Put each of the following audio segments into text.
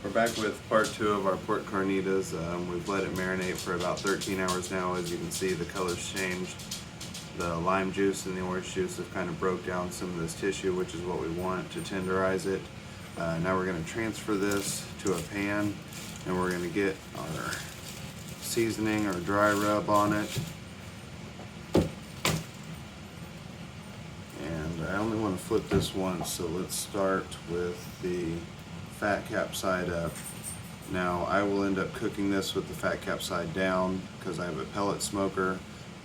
We're back with part 2 of our pork carnitas. We've let it marinate for about 13 hours now. As you can see, the color's changed. The lime juice and the orange juice have kind of broke down some of this tissue, which is what we want to tenderize it. Now we're going to transfer this to a pan, and we're going to get our seasoning or dry rub on it. And I only want to flip this once, so let's start with the fat cap side up. Now I will end up cooking this with the fat cap side down because I have a pellet smoker.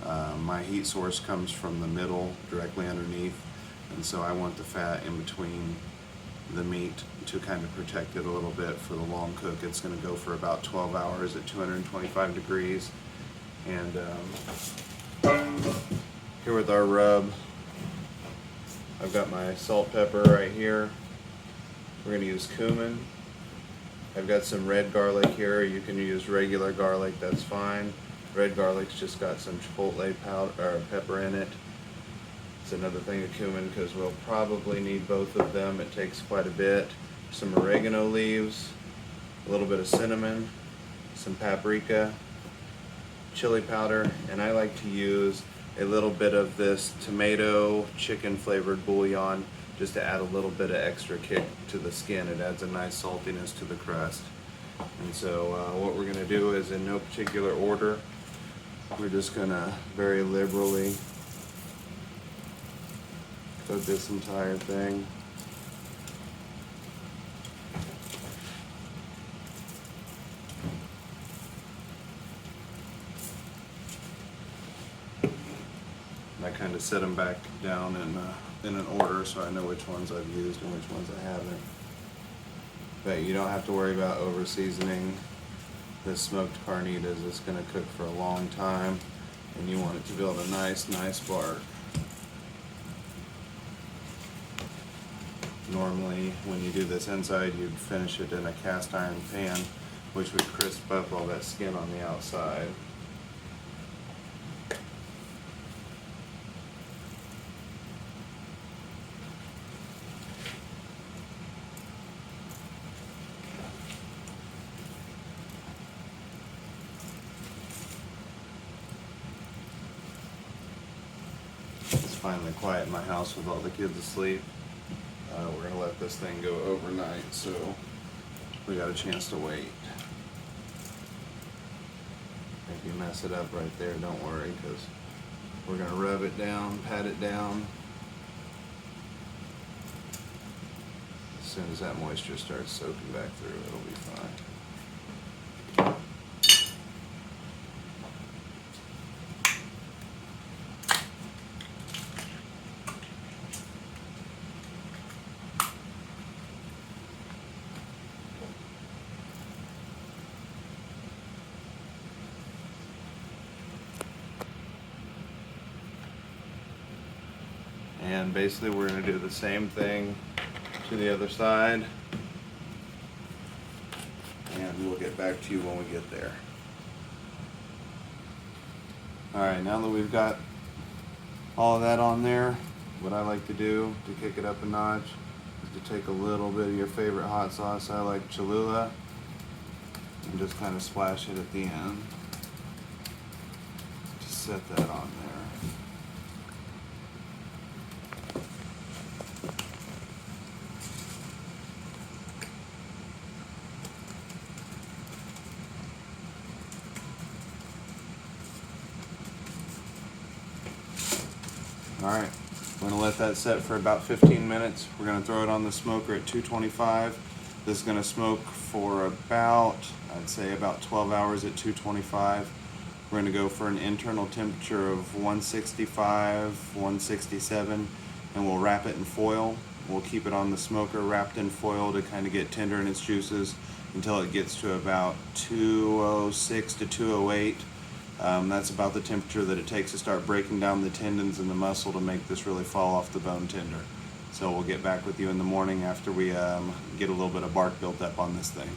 My heat source comes from the middle directly underneath, and so I want the fat in between the meat to kind of protect it a little bit for the long cook. It's going to go for about 12 hours at 225 degrees. And here with our rub, I've got my salt, pepper right here. We're going to use cumin. I've got some red garlic here. You can use regular garlic, that's fine. Red garlic's just got some chipotle powder or pepper in it. It's another thing of cumin because we'll probably need both of them. It takes quite a bit. Some oregano leaves, a little bit of cinnamon, some paprika, chili powder, and I like to use a little bit of this tomato chicken flavored bouillon just to add a little bit of extra kick to the skin. It adds a nice saltiness to the crust. And so what we're going to do is, in no particular order, we're just going to very liberally coat this entire thing. And I kind of set them back down in an order so I know which ones I've used and which ones I haven't. But you don't have to worry about over seasoning. This smoked carnitas is going to cook for a long time, and you want it to build a nice bark. Normally when you do this inside, you'd finish it in a cast iron pan, which would crisp up all that skin on the outside. It's finally quiet in my house with all the kids asleep. We're going to let this thing go overnight, so we got a chance to wait. If you mess it up right there, don't worry, because we're going to rub it down, pat it down. As soon as that moisture starts soaking back through, it'll be fine. And basically we're going to do the same thing to the other side, and we'll get back to you when we get there. Alright, now that we've got all of that on there, what I like to do to kick it up a notch is to take a little bit of your favorite hot sauce. I like Cholula, and just kind of splash it at the end. Just set that on there. Alright, we're going to let that set for about 15 minutes. We're going to throw it on the smoker at 225. This is going to smoke for about, I'd say about 12 hours at 225. We're going to go for an internal temperature of 165, 167, and we'll wrap it in foil. We'll keep it on the smoker wrapped in foil to kind of get tender in its juices until it gets to about 206 to 208. That's about the temperature that it takes to start breaking down the tendons and the muscle to make this really fall off the bone tender. So we'll get back with you in the morning after we get a little bit of bark built up on this thing.